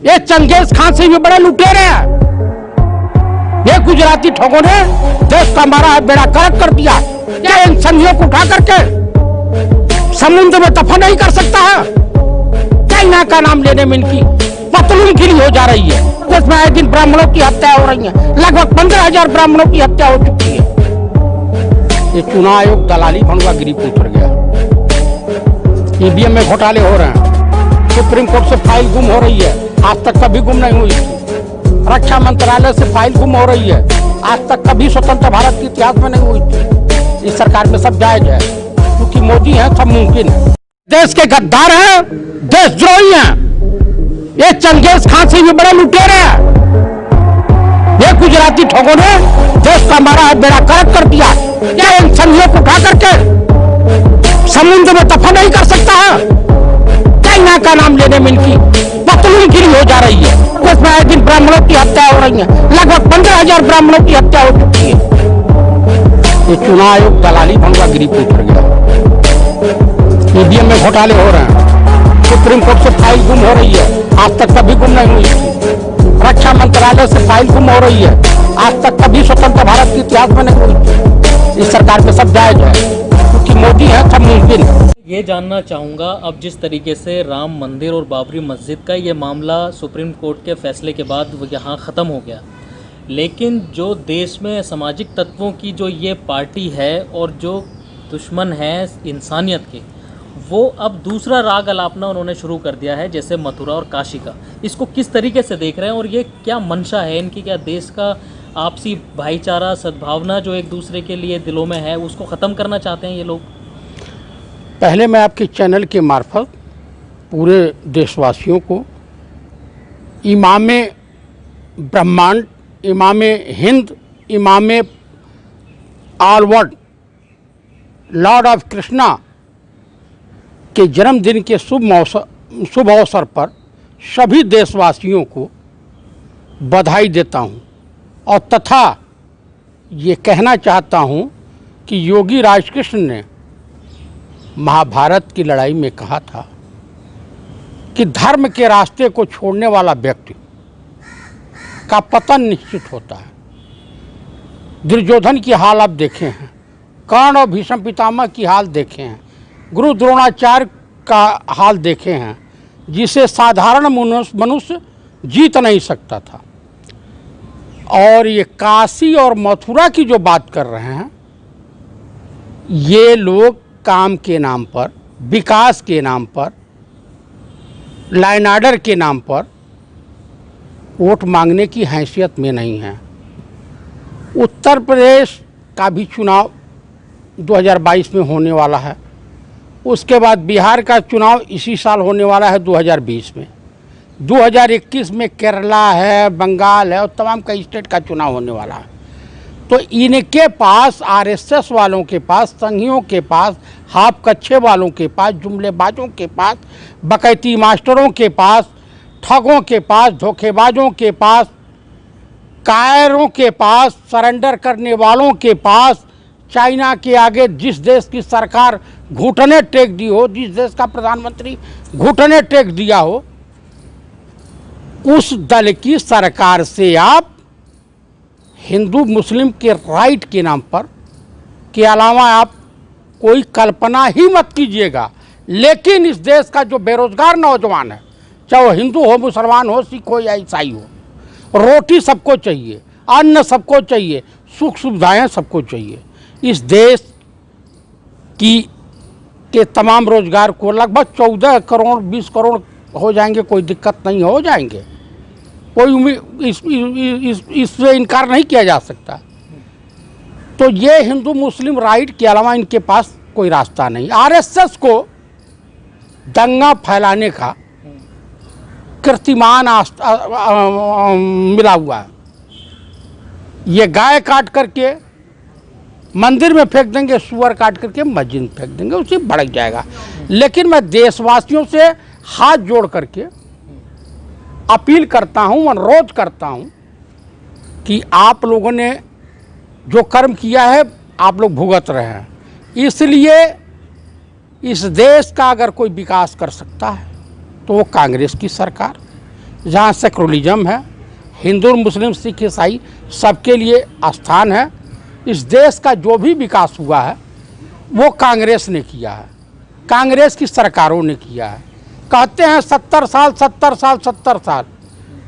ये Genghis Khan से भी बड़े लुटेरे हैं। ये गुजराती ठगों ने देश का हमारा बेड़ा गर्क कर दिया। क्या इन संधियों को उठा करके समुद्र में दफन नहीं कर सकता है? चाइना का नाम लेने में इनकी पतलून गिरी हो जा रही है। इसमें आए दिन ब्राह्मणों की हत्या हो रही है। लगभग 15,000 ब्राह्मणों की हत्या हो चुकी है। ये चुनाव आयोग दलाली भंगवागिरी पे उतर गया। ईवीएम में घोटाले हो रहे हैं। सुप्रीम कोर्ट से फाइल गुम हो रही है, आज तक कभी गुम नहीं हुई। रक्षा मंत्रालय से फाइल गुम हो रही है, आज तक कभी स्वतंत्र भारत के इतिहास में नहीं हुई थी। इस सरकार में सब जायज है, क्योंकि मोदी है, सब मुमकिन है। देश के गद्दार हैं, देशद्रोही हैं। ये चंगेज खान से भी बड़े लुटेरे हैं। ये गुजराती ठगों ने देश का हमारा बेड़ा गर्क कर दिया। क्या इन संधियों को उठा करके समुद्र में दफन नहीं कर सकता है? चाइना का नाम लेने में इनकी पतलून गिरी हो जा रही है। इसमें आए दिन ब्राह्मणों की हत्या हो रही है। लगभग 15,000 ब्राह्मणों की हत्या हो चुकी है। ये चुनाव आयोग दलाली भंगवागिरी पे उतर गया। ईवीएम में घोटाले हो रहे हैं। सुप्रीम कोर्ट से फाइल गुम हो रही है, आज तक कभी गुम नहीं हुई थी। रक्षा मंत्रालय से फाइल गुम हो रही है, आज तक कभी स्वतंत्र भारत के इतिहास में नहीं हुई थी। इस सरकार में सब जायज है, क्योंकि मोदी है, सब मुमकिन है। ये जानना चाहूँगा, अब जिस तरीके से राम मंदिर और बाबरी मस्जिद का ये मामला सुप्रीम कोर्ट के फैसले के बाद वो यहाँ ख़त्म हो गया, लेकिन जो देश में सामाजिक तत्वों की जो ये पार्टी है और जो दुश्मन है इंसानियत के, वो अब दूसरा राग अलापना उन्होंने शुरू कर दिया है, जैसे मथुरा और काशी का। इसको किस तरीके से देख रहे हैं और ये क्या मंशा है इनकी? क्या देश का आपसी भाईचारा, सद्भावना जो एक दूसरे के लिए दिलों में है, उसको ख़त्म करना चाहते हैं ये लोग? पहले मैं आपके चैनल के मार्फत पूरे देशवासियों को इमाम ब्रह्मांड, इमाम हिंद, इमाम all world, Lord of Krishna के जन्मदिन के शुभ अवसर पर सभी देशवासियों को बधाई देता हूं और तथा ये कहना चाहता हूं कि योगी राजकृष्ण ने महाभारत की लड़ाई में कहा था कि धर्म के रास्ते को छोड़ने वाला व्यक्ति का पतन निश्चित होता है। दुर्योधन की हाल आप देखे हैं, कर्ण और भीष्म पितामह की हाल देखे हैं, गुरु द्रोणाचार्य का हाल देखे हैं, जिसे साधारण मनुष्य जीत नहीं सकता था। और ये काशी और मथुरा की जो बात कर रहे हैं, ये लोग काम के नाम पर, विकास के नाम पर, लाइन ऑर्डर के नाम पर वोट मांगने की हैसियत में नहीं है। उत्तर प्रदेश का भी चुनाव 2022 में होने वाला है, उसके बाद बिहार का चुनाव इसी साल होने वाला है 2020 में, 2021 में केरला है, बंगाल है और तमाम कई स्टेट का चुनाव होने वाला है। तो इनके पास, आरएसएस वालों के पास, संघियों के पास, हाफ कच्छे वालों के पास, जुमलेबाजों के पास, बकैती मास्टरों के पास, ठगों के पास, धोखेबाजों के पास, कायरों के पास, सरेंडर करने वालों के पास, चाइना के आगे जिस देश की सरकार घुटने टेक दी हो, जिस देश का प्रधानमंत्री घुटने टेक दिया हो, उस दल की सरकार से आप हिंदू मुस्लिम के राइट के नाम पर के अलावा आप कोई कल्पना ही मत कीजिएगा। लेकिन इस देश का जो बेरोजगार नौजवान है, चाहे वो हिंदू हो, मुसलमान हो, सिख हो या ईसाई हो, रोटी सबको चाहिए, अन्न सबको चाहिए, सुख सुविधाएं सबको चाहिए। इस देश के तमाम रोजगार को लगभग 14 करोड़ 20 करोड़ हो जाएंगे, कोई दिक्कत नहीं, हो जाएंगे, कोई इससे इनकार नहीं किया जा सकता। तो ये हिंदू मुस्लिम राइट के अलावा इनके पास कोई रास्ता नहीं। आरएसएस को दंगा फैलाने का कीर्तिमान मिला हुआ है। ये गाय काट करके मंदिर में फेंक देंगे, सुअर काट करके मस्जिद में फेंक देंगे, उसी भड़क जाएगा। लेकिन मैं देशवासियों से हाथ जोड़ करके अपील करता हूं, अनुरोध करता हूं कि आप लोगों ने जो कर्म किया है आप लोग भुगत रहे हैं। इसलिए इस देश का अगर कोई विकास कर सकता है तो वो कांग्रेस की सरकार, जहाँ सेकुलरिज्म है, हिंदू मुस्लिम सिख ईसाई सबके लिए स्थान है। इस देश का जो भी विकास हुआ है वो कांग्रेस ने किया है, कांग्रेस की सरकारों ने किया है। कहते हैं 70 साल 70 साल 70 साल।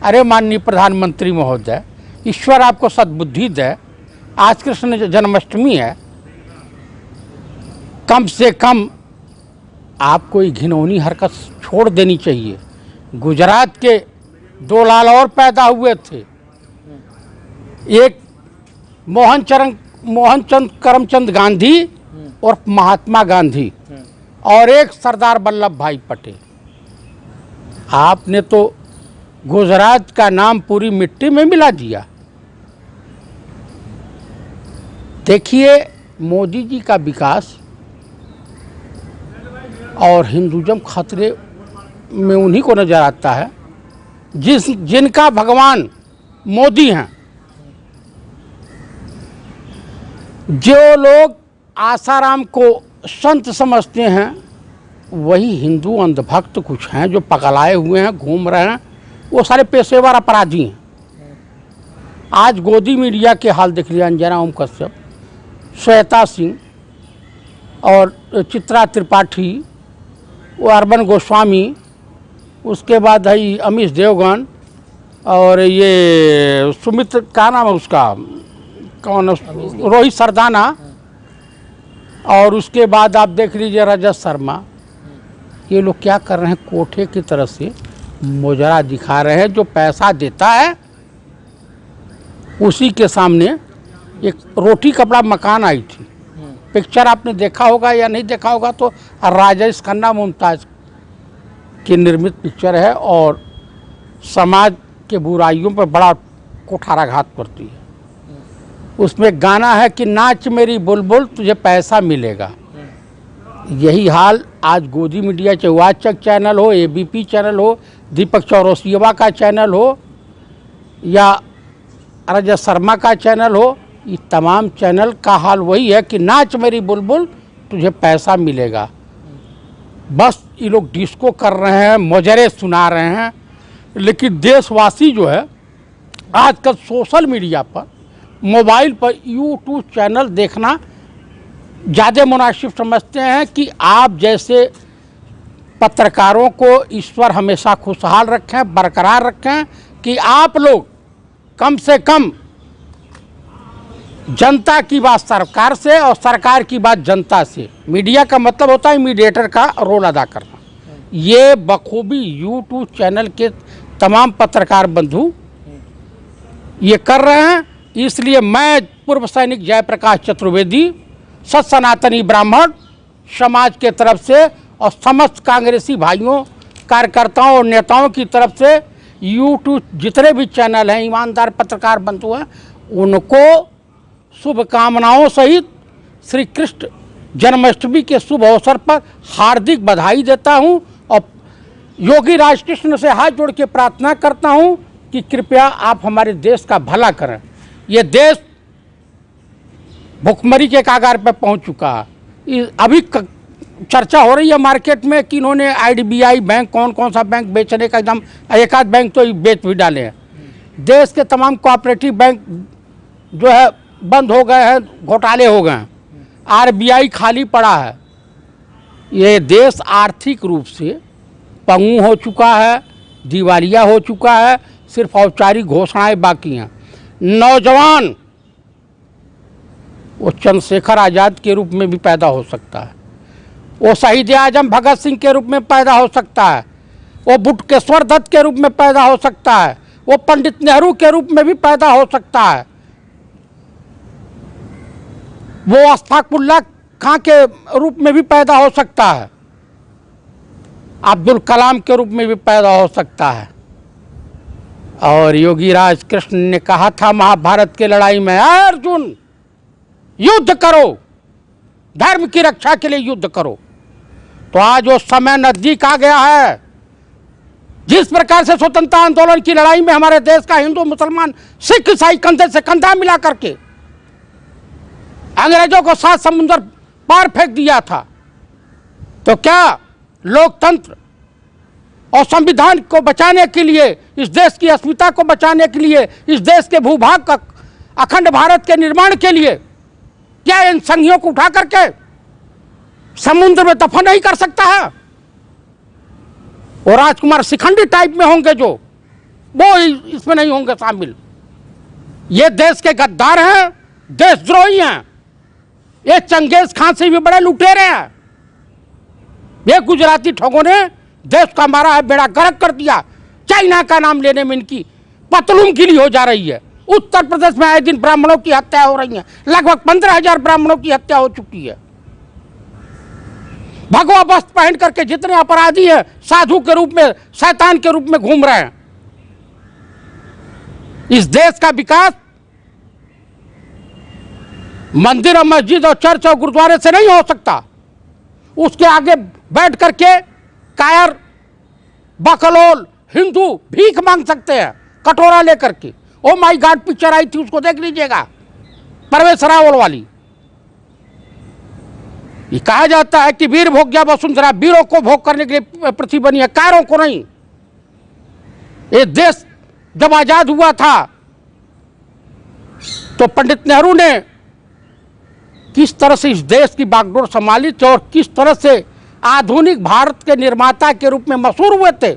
अरे माननीय प्रधानमंत्री महोदय, ईश्वर आपको सद्बुद्धि दे। आज कृष्ण जन्माष्टमी है, कम से कम आपको ये घिनौनी हरकत छोड़ देनी चाहिए। गुजरात के 2 लाल और पैदा हुए थे, एक मोहनचंद करमचंद गांधी और महात्मा गांधी, और एक सरदार वल्लभ भाई पटेल। आपने तो गुजरात का नाम पूरी मिट्टी में मिला दिया। देखिए, मोदी जी का विकास और हिंदुज़म खतरे में उन्हीं को नज़र आता है जिनका भगवान मोदी हैं। जो लोग आसाराम को संत समझते हैं, वही हिंदू अंधभक्त कुछ हैं जो पगलाए हुए हैं, घूम रहे हैं। वो सारे पेशेवर अपराधी हैं। आज गोदी मीडिया के हाल देख लिया, अंजना ओम कश्यप, श्वेता सिंह और चित्रा त्रिपाठी, वो अरबन गोस्वामी, उसके बाद है अमीश देवगन, और ये सुमित का नाम है उसका कौन, रोहित सरदाना, और उसके बाद आप देख लीजिए रजत शर्मा। ये लोग क्या कर रहे हैं, कोठे की तरह से मोजरा दिखा रहे हैं। जो पैसा देता है उसी के सामने एक रोटी कपड़ा मकान आई थी, पिक्चर आपने देखा होगा या नहीं देखा होगा, तो राजेश खन्ना मुमताज़ की निर्मित पिक्चर है और समाज के बुराइयों पर बड़ा कुठाराघात करती है। उसमें गाना है कि नाच मेरी बुलबुल तुझे पैसा मिलेगा। यही हाल आज गोदी मीडिया, चाहे वाचक चैनल हो, एबीपी चैनल हो, दीपक चौरसिया का चैनल हो या रजत शर्मा का चैनल हो, ये तमाम चैनल का हाल वही है कि नाच मेरी बुलबुल तुझे पैसा मिलेगा। बस ये लोग डिस्को कर रहे हैं, मोजरे सुना रहे हैं। लेकिन देशवासी जो है आजकल सोशल मीडिया पर, मोबाइल पर यूट्यूब चैनल देखना ज़्यादा मुनासिब समझते हैं कि आप जैसे पत्रकारों को ईश्वर हमेशा खुशहाल रखें, बरकरार रखें, कि आप लोग कम से कम जनता की बात सरकार से और सरकार की बात जनता से। मीडिया का मतलब होता है मीडिएटर का रोल अदा करना। ये बखूबी यूट्यूब चैनल के तमाम पत्रकार बंधु ये कर रहे हैं। इसलिए मैं पूर्व सैनिक जयप्रकाश चतुर्वेदी, सत सनातनी ब्राह्मण समाज के तरफ से और समस्त कांग्रेसी भाइयों, कार्यकर्ताओं और नेताओं की तरफ से यूट्यूब जितने भी चैनल हैं, ईमानदार पत्रकार बंधु हैं, उनको शुभकामनाओं सहित श्री कृष्ण जन्माष्टमी के शुभ अवसर पर हार्दिक बधाई देता हूं और योगी राज कृष्ण से हाथ जोड़ के प्रार्थना करता हूं कि कृपया आप हमारे देश का भला करें। ये देश भुखमरी के कागार पर पहुंच चुका है। अभी चर्चा हो रही है मार्केट में कि इन्होंने IDBI बैंक, कौन कौन सा बैंक बेचने का एकदम, एक आध बैंक तो बेच भी डाले हैं। देश के तमाम कोऑपरेटिव बैंक जो है बंद हो गए हैं, घोटाले हो गए हैं, RBI खाली पड़ा है। ये देश आर्थिक रूप से पंगु हो चुका है, दिवालिया हो चुका है, सिर्फ औपचारिक घोषणाएं बाकी हैं। नौजवान वो चंद्रशेखर आज़ाद के रूप में भी पैदा हो सकता है, वो शहीद आजम भगत सिंह के रूप में पैदा हो सकता है, वो बुटकेश्वर दत्त के रूप में पैदा हो सकता है, वो पंडित नेहरू के रूप में भी पैदा हो सकता है, वो अशफाकुल्लाह खां के रूप में भी पैदा हो सकता है, अब्दुल कलाम के रूप में भी पैदा हो सकता है। और योगी राज कृष्ण ने कहा था महाभारत की लड़ाई में, अर्जुन युद्ध करो, धर्म की रक्षा के लिए युद्ध करो। तो आज वो समय नजदीक आ गया है। जिस प्रकार से स्वतंत्रता आंदोलन की लड़ाई में हमारे देश का हिंदू मुसलमान सिख ईसाई कंधे से कंधा मिला करके अंग्रेजों को 7 समुंदर पार फेंक दिया था, तो क्या लोकतंत्र और संविधान को बचाने के लिए, इस देश की अस्मिता को बचाने के लिए, इस देश के भूभाग का, अखंड भारत के निर्माण के लिए क्या इन संघियों को उठा करके समुद्र में दफन नहीं कर सकता है? और राजकुमार शिखंडी टाइप में होंगे जो, वो इसमें नहीं होंगे शामिल। ये देश के गद्दार हैं, देशद्रोही हैं। ये चंगेज खान से भी बड़े लुटेरे हैं। ये गुजराती ठगों ने देश का हमारा बेड़ा गर्क कर दिया। चाइना का नाम लेने में इनकी पतलून गिली हो जा रही है। उत्तर प्रदेश में आए दिन ब्राह्मणों की हत्या हो रही है। लगभग 15,000 ब्राह्मणों की हत्या हो चुकी है। भगवा वस्त्र पहन करके जितने अपराधी हैं, साधु के रूप में, शैतान के रूप में घूम रहे हैं। इस देश का विकास मंदिर और मस्जिद और चर्च और गुरुद्वारे से नहीं हो सकता। उसके आगे बैठ करके कायर, बकलोल हिंदू भीख मांग सकते हैं कटोरा लेकर के। ओ माय गॉड पिक्चर आई थी, उसको देख लीजिएगा, परवेश रावल वाली। ये कहा जाता है कि वीर भोग गया वसुंधरा, वीरों को भोग करने के लिए पृथ्वी बनी है, कायरों को नहीं। ये देश जब आजाद हुआ था तो पंडित नेहरू ने किस तरह से इस देश की बागडोर संभाली थी और किस तरह से आधुनिक भारत के निर्माता के रूप में मशहूर हुए थे।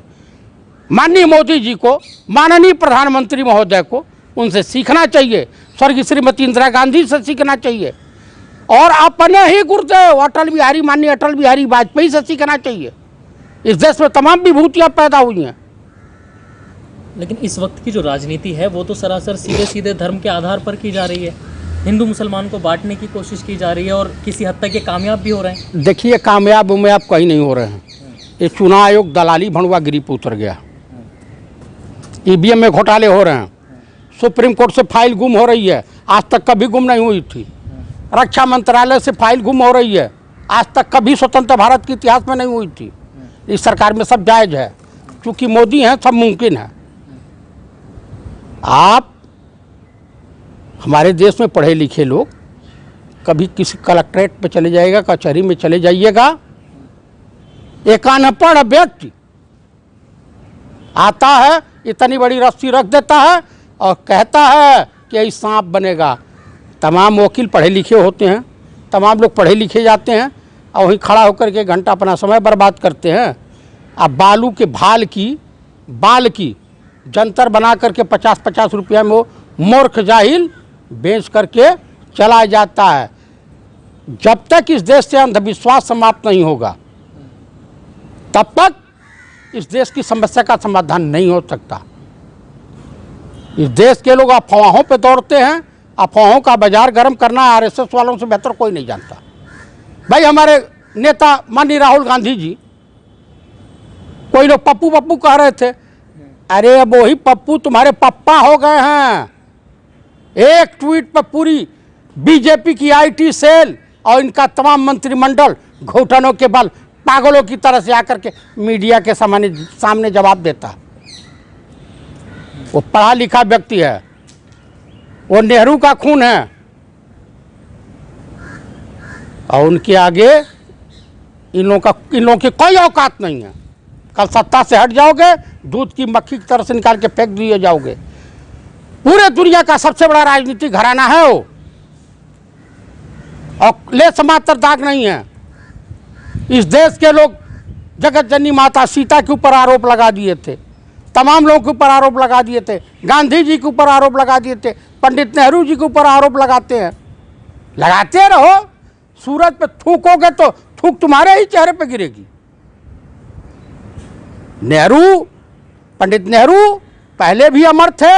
माननीय मोदी जी को, माननीय प्रधानमंत्री महोदय को उनसे सीखना चाहिए, स्वर्गीय श्रीमती इंदिरा गांधी से सीखना चाहिए, और अपने ही गुरुदेव माननीय अटल बिहारी वाजपेयी से सीखना चाहिए। इस देश में तमाम विभूतियाँ पैदा हुई हैं। लेकिन इस वक्त की जो राजनीति है वो तो सरासर सीधे सीधे धर्म के आधार पर की जा रही है। हिंदू मुसलमान को बांटने की कोशिश की जा रही है और किसी हद तक ये कामयाब भी हो रहे हैं। देखिए, कामयाब कहीं नहीं हो रहे हैं। ये चुनाव आयोग दलाली भंडवा गिरी पे उतर गया। ईवीएम में घोटाले हो रहे हैं। सुप्रीम कोर्ट से फाइल गुम हो रही है, आज तक कभी गुम नहीं हुई थी। रक्षा मंत्रालय से फाइल गुम हो रही है, आज तक कभी स्वतंत्र भारत के इतिहास में नहीं हुई थी। इस सरकार में सब जायज़ है, क्योंकि मोदी हैं, सब मुमकिन है। आप हमारे देश में पढ़े लिखे लोग कभी किसी कलेक्ट्रेट पे चले जाइएगा, कचहरी में चले जाइएगा, एक अनपढ़ व्यक्ति आता है, इतनी बड़ी रस्सी रख देता है और कहता है कि ये सांप बनेगा। तमाम वकील पढ़े लिखे होते हैं, तमाम लोग पढ़े लिखे जाते हैं और वहीं खड़ा होकर के घंटा अपना समय बर्बाद करते हैं। अब बालू के बाल की जंतर बना करके 50-50 रुपया में वो मूर्ख जाहिल बेच करके चला जाता है। जब तक इस देश से अंधविश्वास समाप्त नहीं होगा तब तक इस देश की समस्या का समाधान नहीं हो सकता। इस देश के लोग अफवाहों पे दौड़ते हैं। अफवाहों का बाजार गर्म करना आरएसएस वालों से बेहतर कोई नहीं जानता। भाई, हमारे नेता माननीय राहुल गांधी जी, कोई लोग पप्पू पप्पू कह रहे थे। अरे अब वही पप्पू तुम्हारे पप्पा हो गए हैं। एक ट्वीट पर पूरी बीजेपी की आईटी सेल और इनका तमाम मंत्रिमंडल घुटनों के बल पागलों की तरह से आकर के मीडिया के सामने जवाब देता। वो पढ़ा लिखा व्यक्ति है, वो नेहरू का खून है और उनके आगे इन लोगों की कोई औकात नहीं है। कल सत्ता से हट जाओगे, दूध की मक्खी की तरह से निकाल के फेंक दिए जाओगे। पूरे दुनिया का सबसे बड़ा राजनीतिक घराना है वो, और लेस मात्र दाग नहीं है। इस देश के लोग जगत जननी माता सीता के ऊपर आरोप लगा दिए थे, तमाम लोगों के ऊपर आरोप लगा दिए थे, गांधी जी के ऊपर आरोप लगा दिए थे, पंडित नेहरू जी के ऊपर आरोप लगाते हैं। लगाते रहो, सूरज पे थूकोगे तो थूक तुम्हारे ही चेहरे पे गिरेगी। पंडित नेहरू पहले भी अमर थे,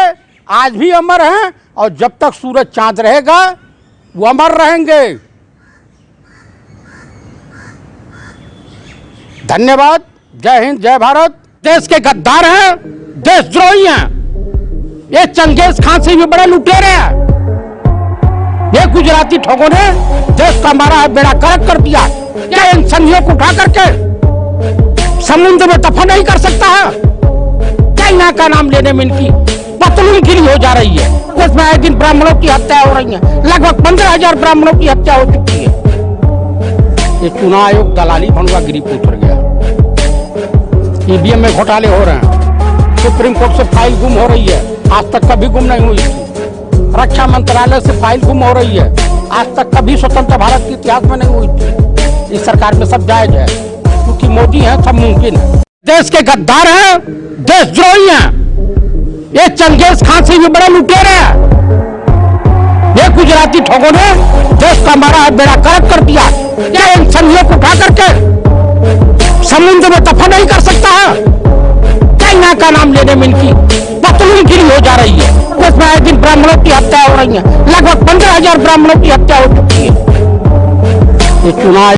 आज भी अमर हैं, और जब तक सूरज चांद रहेगा वो अमर रहेंगे। धन्यवाद। जय हिंद, जय भारत। देश के गद्दार हैं, देशद्रोही हैं। ये चंगेज खान से भी बड़े लुटेरे हैं। ये गुजराती ठगों ने देश का हमारा बेड़ा गर्क कर दिया। क्या इन संघियों को उठा करके समुद्र में दफन नहीं कर सकता है? चाइना का नाम लेने में इनकी पतलून गिरी हो जा रही है। देश में आए दिन ब्राह्मणों की हत्या हो रही है। लगभग 15,000 ब्राह्मणों की हत्या हो चुकी है। ये चुनाव आयोग दलाली भंडवा गिरी पे उतर गया। ईवीएम में घोटाले हो रहे हैं, सुप्रीम कोर्ट से फाइल गुम हो रही है, आज तक कभी गुम नहीं हुई थी। रक्षा मंत्रालय से फाइल गुम हो रही है, आज तक कभी स्वतंत्र भारत के इतिहास में नहीं हुई थी। इस सरकार में सब जायज है, क्योंकि मोदी है, सब मुमकिन है। देश के गद्दार हैं, देशद्रोही हैं, ये चंगेज खान से भी बड़े लुटेरे हैं। ये गुजराती ठगों ने देश का हमारा बेड़ा गर्क कर दिया। क्या इन संधियों को उठा करके समुद्र में दफा नहीं कर सकता है? क्या यहाँ का नाम लेने में इनकी पतलूनगिरी हो जा रही है? उसमें आए दिन ब्राह्मणों की हत्या हो रही है, लगभग 15,000 ब्राह्मणों की हत्या हो चुकी है। ये चुनाव